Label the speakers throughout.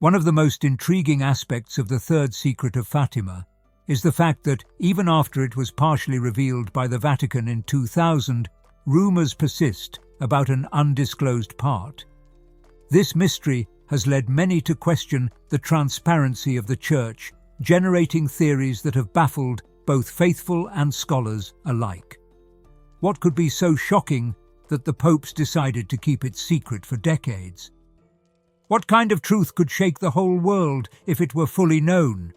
Speaker 1: One of the most intriguing aspects of the third secret of Fatima is the fact that, even after it was partially revealed by the Vatican in 2000, rumors persist about an undisclosed part. This mystery has led many to question the transparency of the Church, generating theories that have baffled both faithful and scholars alike. What could be so shocking that the popes decided to keep it secret for decades? What kind of truth could shake the whole world if it were fully known?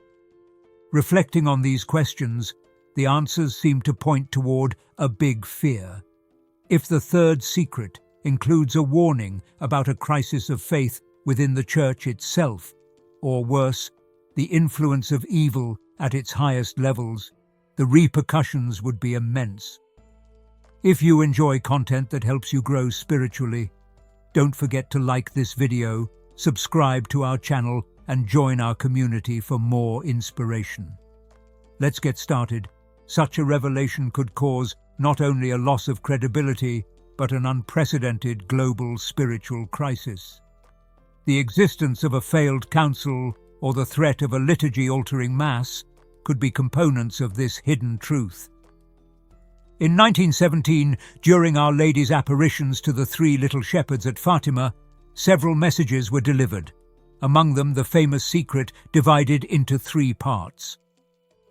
Speaker 1: Reflecting on these questions, the answers seem to point toward a big fear. If the third secret includes a warning about a crisis of faith within the Church itself, or worse, the influence of evil at its highest levels, the repercussions would be immense. If you enjoy content that helps you grow spiritually, don't forget to like this video, subscribe to our channel, and join our community for more inspiration. Let's get started. Such a revelation could cause not only a loss of credibility, but an unprecedented global spiritual crisis. The existence of a failed council or the threat of a liturgy-altering mass could be components of this hidden truth. In 1917, during Our Lady's apparitions to the three little shepherds at Fatima, several messages were delivered, among them the famous secret divided into 3 parts.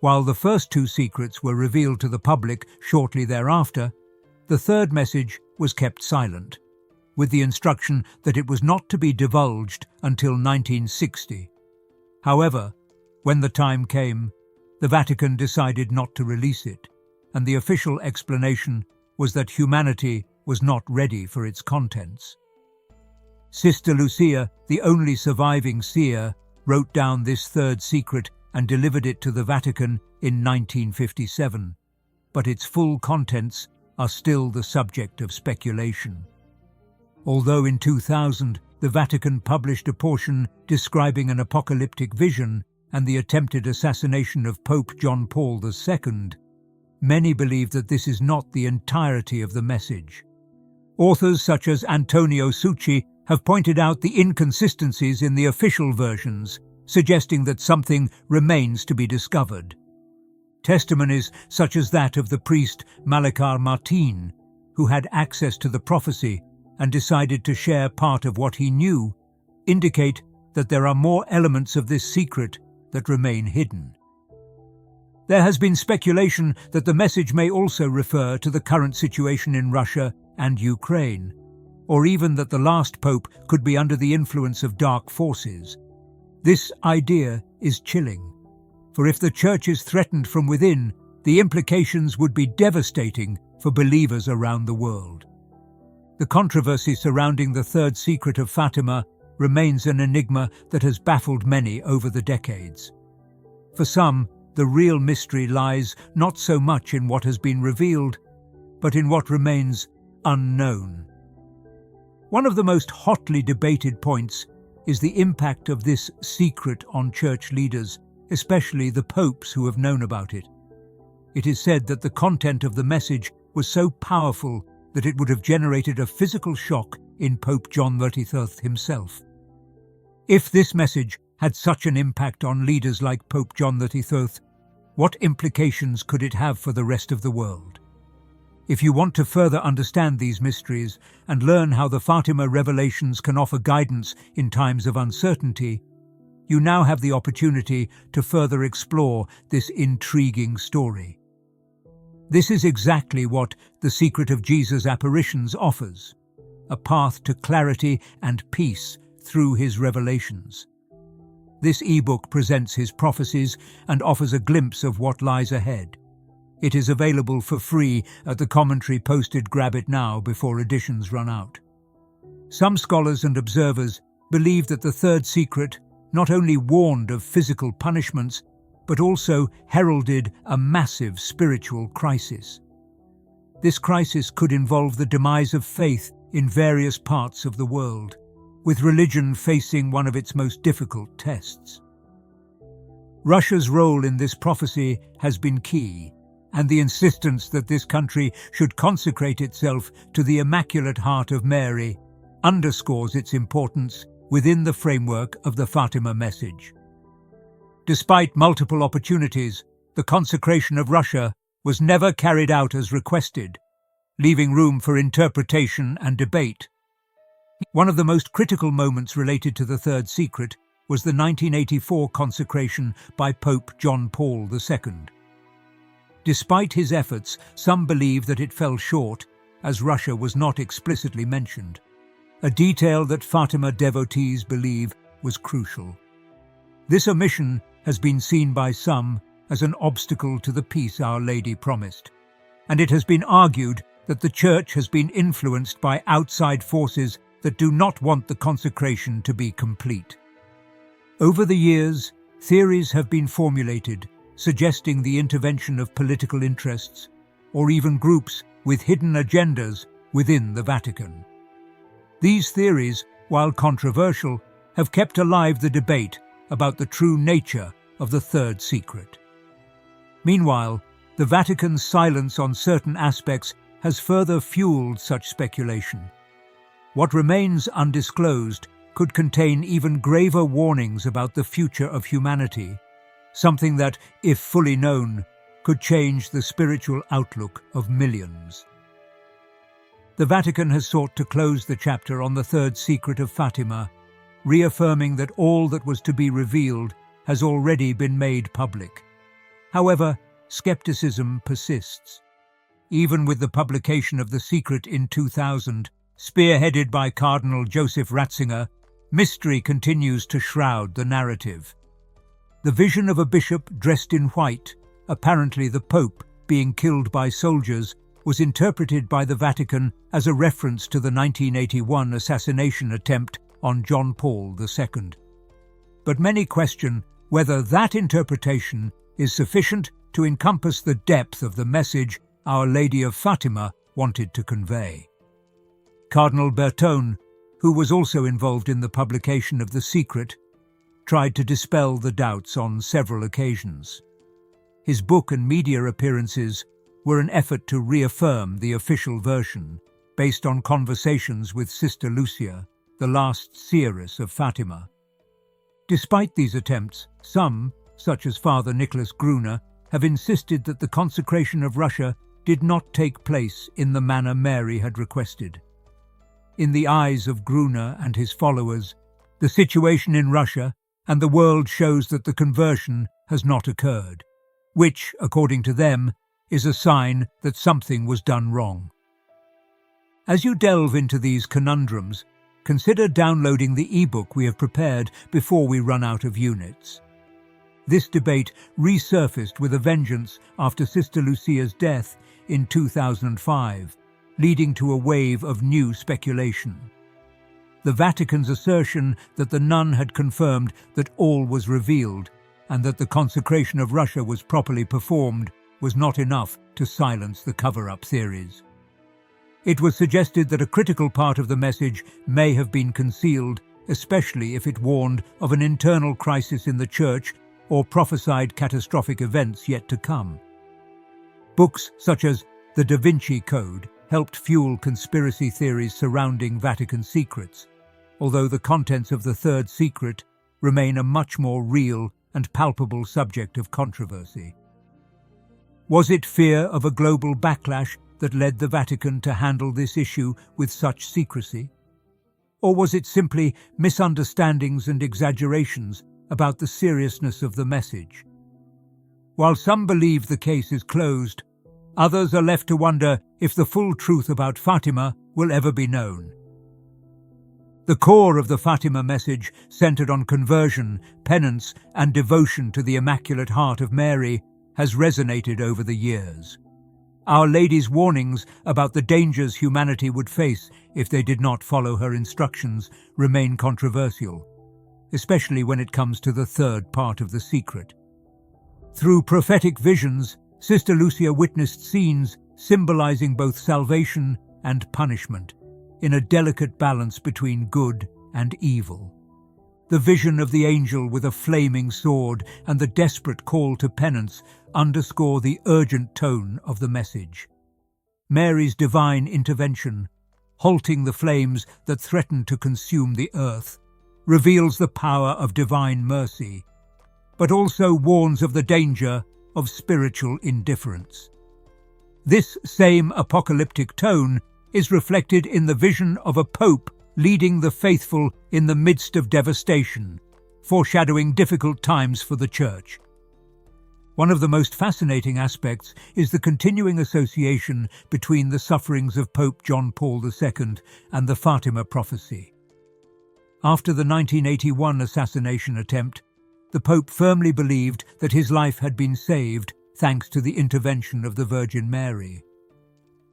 Speaker 1: While the first 2 secrets were revealed to the public shortly thereafter, the third message was kept silent, with the instruction that it was not to be divulged until 1960. However, when the time came, the Vatican decided not to release it, and the official explanation was that humanity was not ready for its contents. Sister Lucia, the only surviving seer, wrote down this third secret and delivered it to the Vatican in 1957, but its full contents are still the subject of speculation. Although in 2000 the Vatican published a portion describing an apocalyptic vision and the attempted assassination of Pope John Paul II, many believe that this is not the entirety of the message. Authors such as Antonio Succi have pointed out the inconsistencies in the official versions, suggesting that something remains to be discovered. Testimonies such as that of the priest Malacar Martin, who had access to the prophecy and decided to share part of what he knew, indicate that there are more elements of this secret that remain hidden. There has been speculation that the message may also refer to the current situation in Russia and Ukraine, or even that the last pope could be under the influence of dark forces. This idea is chilling, for if the Church is threatened from within, the implications would be devastating for believers around the world. The controversy surrounding the third secret of Fatima remains an enigma that has baffled many over the decades. For some, the real mystery lies not so much in what has been revealed, but in what remains unknown. One of the most hotly debated points is the impact of this secret on church leaders, especially the popes who have known about it. It is said that the content of the message was so powerful that it would have generated a physical shock in Pope John XXIII himself. If this message had such an impact on leaders like Pope John XXIII, what implications could it have for the rest of the world? If you want to further understand these mysteries and learn how the Fatima revelations can offer guidance in times of uncertainty, you now have the opportunity to further explore this intriguing story. This is exactly what The Secret of Jesus' Apparitions offers, a path to clarity and peace through his revelations. This ebook presents his prophecies and offers a glimpse of what lies ahead. It is available for free at the commentary posted. Grab it now before editions run out. Some scholars and observers believe that the third secret not only warned of physical punishments, but also heralded a massive spiritual crisis. This crisis could involve the demise of faith in various parts of the world, with religion facing one of its most difficult tests. Russia's role in this prophecy has been key, and the insistence that this country should consecrate itself to the Immaculate Heart of Mary underscores its importance within the framework of the Fatima message. Despite multiple opportunities, the consecration of Russia was never carried out as requested, leaving room for interpretation and debate. One of the most critical moments related to the Third Secret was the 1984 consecration by Pope John Paul II. Despite his efforts, some believe that it fell short, as Russia was not explicitly mentioned, a detail that Fatima devotees believe was crucial. This omission has been seen by some as an obstacle to the peace Our Lady promised, and it has been argued that the Church has been influenced by outside forces that do not want the consecration to be complete. Over the years, theories have been formulated suggesting the intervention of political interests, or even groups with hidden agendas within the Vatican. These theories, while controversial, have kept alive the debate about the true nature of the Third Secret. Meanwhile, the Vatican's silence on certain aspects has further fueled such speculation. What remains undisclosed could contain even graver warnings about the future of humanity, something that, if fully known, could change the spiritual outlook of millions. The Vatican has sought to close the chapter on the Third Secret of Fatima, reaffirming that all that was to be revealed has already been made public. However, skepticism persists. Even with the publication of the secret in 2000, spearheaded by Cardinal Joseph Ratzinger, mystery continues to shroud the narrative. The vision of a bishop dressed in white, apparently the Pope, being killed by soldiers, was interpreted by the Vatican as a reference to the 1981 assassination attempt on John Paul II. But many question whether that interpretation is sufficient to encompass the depth of the message Our Lady of Fatima wanted to convey. Cardinal Bertone, who was also involved in the publication of the secret, tried to dispel the doubts on several occasions. His book and media appearances were an effort to reaffirm the official version, based on conversations with Sister Lucia, the last seeress of Fatima. Despite these attempts, some, such as Father Nicholas Gruner, have insisted that the consecration of Russia did not take place in the manner Mary had requested. In the eyes of Gruner and his followers, the situation in Russia and the world shows that the conversion has not occurred, which, according to them, is a sign that something was done wrong. As you delve into these conundrums, consider downloading the ebook we have prepared before we run out of units. This debate resurfaced with a vengeance after Sister Lucia's death in 2005, leading to a wave of new speculation. The Vatican's assertion that the nun had confirmed that all was revealed and that the consecration of Russia was properly performed was not enough to silence the cover-up theories. It was suggested that a critical part of the message may have been concealed, especially if it warned of an internal crisis in the Church or prophesied catastrophic events yet to come. Books such as The Da Vinci Code helped fuel conspiracy theories surrounding Vatican secrets, although the contents of the Third Secret remain a much more real and palpable subject of controversy. Was it fear of a global backlash that led the Vatican to handle this issue with such secrecy? Or was it simply misunderstandings and exaggerations about the seriousness of the message? While some believe the case is closed, others are left to wonder if the full truth about Fatima will ever be known. The core of the Fatima message centered on conversion, penance, and devotion to the Immaculate Heart of Mary has resonated over the years. Our Lady's warnings about the dangers humanity would face if they did not follow her instructions remain controversial, especially when it comes to the third part of the secret. Through prophetic visions, Sister Lucia witnessed scenes symbolizing both salvation and punishment, in a delicate balance between good and evil. The vision of the angel with a flaming sword and the desperate call to penance underscore the urgent tone of the message. Mary's divine intervention, halting the flames that threatened to consume the earth, reveals the power of divine mercy, but also warns of the danger of spiritual indifference. This same apocalyptic tone is reflected in the vision of a pope leading the faithful in the midst of devastation, foreshadowing difficult times for the Church. One of the most fascinating aspects is the continuing association between the sufferings of Pope John Paul II and the Fatima prophecy. After the 1981 assassination attempt, the Pope firmly believed that his life had been saved thanks to the intervention of the Virgin Mary.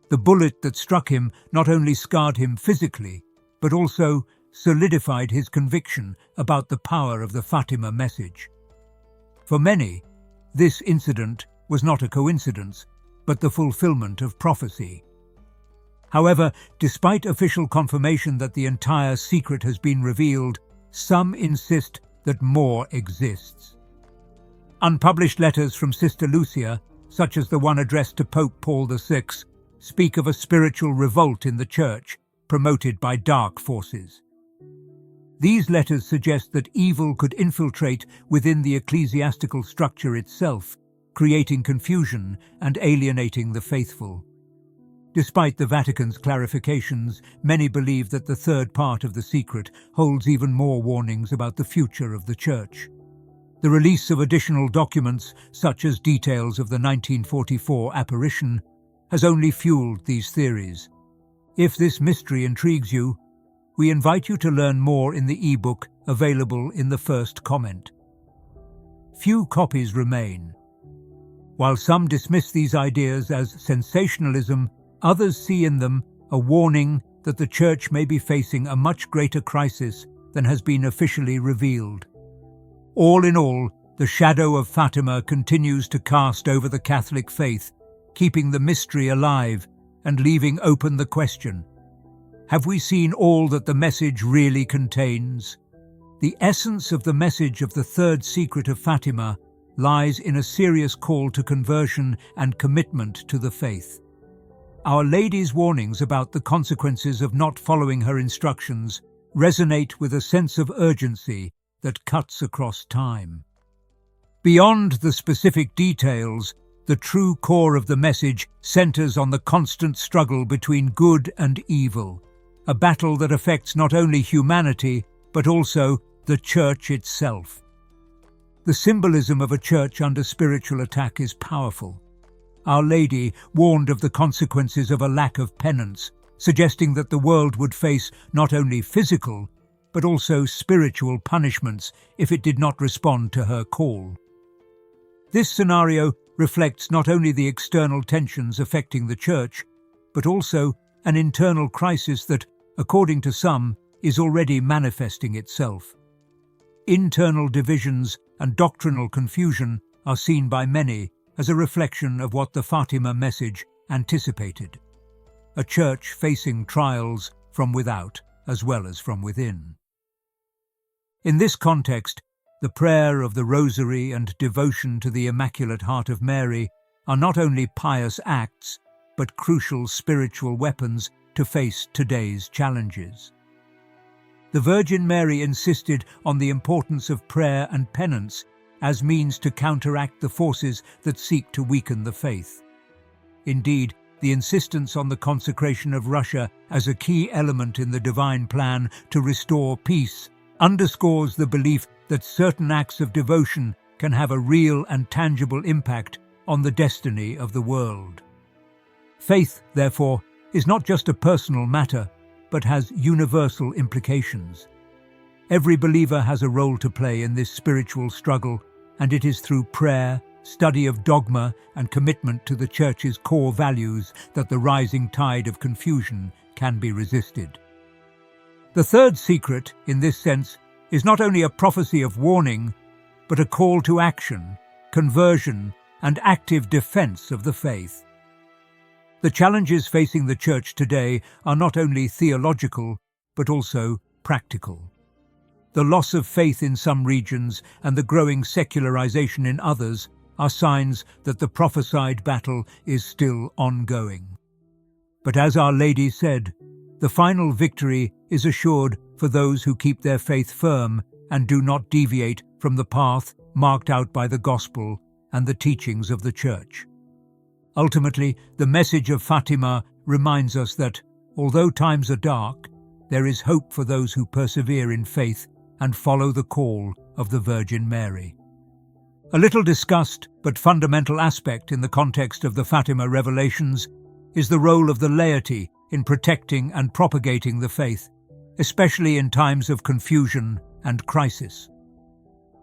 Speaker 1: The bullet that struck him not only scarred him physically, but also solidified his conviction about the power of the Fatima message. For many, this incident was not a coincidence, but the fulfillment of prophecy. However, despite official confirmation that the entire secret has been revealed, some insist that more exists. Unpublished letters from Sister Lucia, such as the one addressed to Pope Paul VI, speak of a spiritual revolt in the Church, promoted by dark forces. These letters suggest that evil could infiltrate within the ecclesiastical structure itself, creating confusion and alienating the faithful. Despite the Vatican's clarifications, many believe that the third part of the secret holds even more warnings about the future of the Church. The release of additional documents, such as details of the 1944 apparition, has only fueled these theories. If this mystery intrigues you, we invite you to learn more in the ebook available in the first comment. Few copies remain. While some dismiss these ideas as sensationalism, others see in them a warning that the Church may be facing a much greater crisis than has been officially revealed. All in all, the shadow of Fatima continues to cast over the Catholic faith, keeping the mystery alive and leaving open the question: have we seen all that the message really contains? The essence of the message of the third secret of Fatima lies in a serious call to conversion and commitment to the faith. Our Lady's warnings about the consequences of not following her instructions resonate with a sense of urgency that cuts across time. Beyond the specific details, the true core of the message centers on the constant struggle between good and evil, a battle that affects not only humanity, but also the Church itself. The symbolism of a church under spiritual attack is powerful. Our Lady warned of the consequences of a lack of penance, suggesting that the world would face not only physical, but also spiritual punishments if it did not respond to her call. This scenario reflects not only the external tensions affecting the Church, but also an internal crisis that, according to some, is already manifesting itself. Internal divisions and doctrinal confusion are seen by many as a reflection of what the Fatima message anticipated: a church facing trials from without as well as from within. In this context, the prayer of the Rosary and devotion to the Immaculate Heart of Mary are not only pious acts, but crucial spiritual weapons to face today's challenges. The Virgin Mary insisted on the importance of prayer and penance as means to counteract the forces that seek to weaken the faith. Indeed, the insistence on the consecration of Russia as a key element in the divine plan to restore peace underscores the belief that certain acts of devotion can have a real and tangible impact on the destiny of the world. Faith, therefore, is not just a personal matter, but has universal implications. Every believer has a role to play in this spiritual struggle, and it is through prayer, study of dogma, and commitment to the Church's core values that the rising tide of confusion can be resisted. The third secret, in this sense, is not only a prophecy of warning, but a call to action, conversion, and active defense of the faith. The challenges facing the Church today are not only theological, but also practical. The loss of faith in some regions and the growing secularization in others are signs that the prophesied battle is still ongoing. But as Our Lady said, The final victory is assured for those who keep their faith firm and do not deviate from the path marked out by the Gospel and the teachings of the Church. Ultimately, the message of Fatima reminds us that, although times are dark, there is hope for those who persevere in faith and follow the call of the Virgin Mary. A little discussed but fundamental aspect in the context of the Fatima revelations is the role of the laity in protecting and propagating the faith, especially in times of confusion and crisis.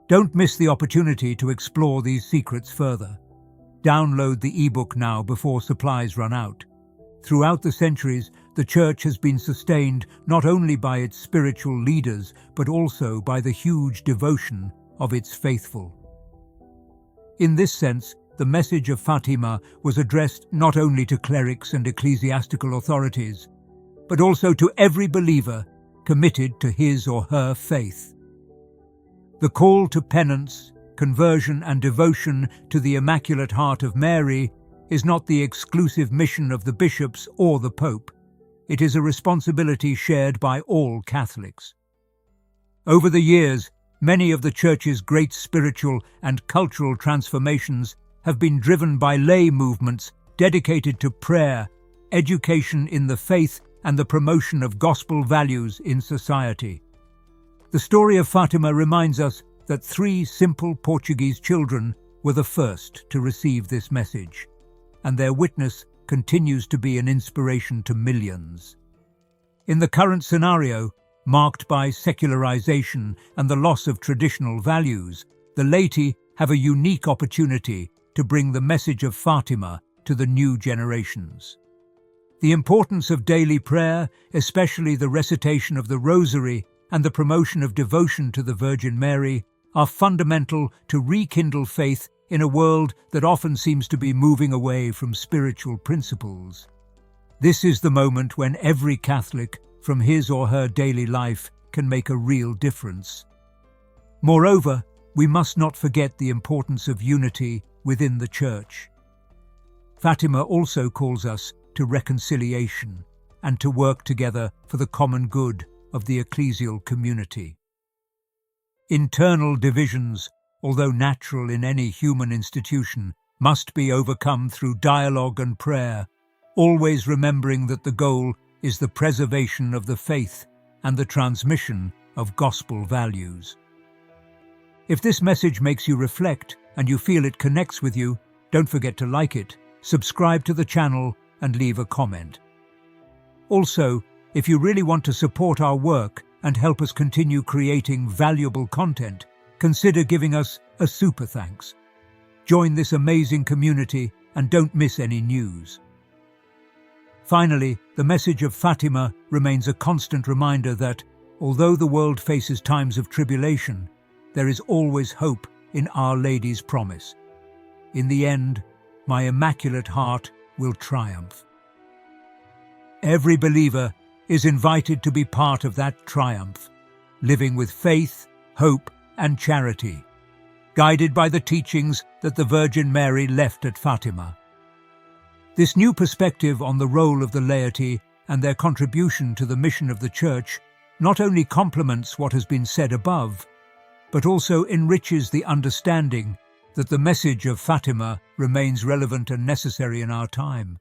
Speaker 1: Don't miss the opportunity to explore these secrets further. Download the ebook now before supplies run out. Throughout the centuries, the Church has been sustained not only by its spiritual leaders, but also by the huge devotion of its faithful. In this sense, the message of Fatima was addressed not only to clerics and ecclesiastical authorities, but also to every believer committed to his or her faith. The call to penance, conversion and devotion to the Immaculate Heart of Mary is not the exclusive mission of the bishops or the Pope. It is a responsibility shared by all Catholics. Over the years, many of the Church's great spiritual and cultural transformations have been driven by lay movements dedicated to prayer, education in the faith, and the promotion of gospel values in society. The story of Fatima reminds us that 3 simple Portuguese children were the first to receive this message, and their witness continues to be an inspiration to millions. In the current scenario, marked by secularization and the loss of traditional values, the laity have a unique opportunity to bring the message of Fatima to the new generations. The importance of daily prayer, especially the recitation of the Rosary and the promotion of devotion to the Virgin Mary, are fundamental to rekindle faith in a world that often seems to be moving away from spiritual principles. This is the moment when every Catholic, from his or her daily life, can make a real difference. Moreover, we must not forget the importance of unity within the Church. Fatima also calls us to reconciliation and to work together for the common good of the ecclesial community. Internal divisions, although natural in any human institution, must be overcome through dialogue and prayer, always remembering that the goal is the preservation of the faith and the transmission of gospel values. If this message makes you reflect and you feel it connects with you, don't forget to like it, subscribe to the channel, and leave a comment. Also, if you really want to support our work and help us continue creating valuable content, consider giving us a super thanks. Join this amazing community and don't miss any news. Finally, the message of Fatima remains a constant reminder that, although the world faces times of tribulation, there is always hope in Our Lady's promise. In the end, my Immaculate Heart will triumph. Every believer is invited to be part of that triumph, living with faith, hope, and charity, guided by the teachings that the Virgin Mary left at Fatima. This new perspective on the role of the laity and their contribution to the mission of the Church not only complements what has been said above, but also enriches the understanding that the message of Fatima remains relevant and necessary in our time.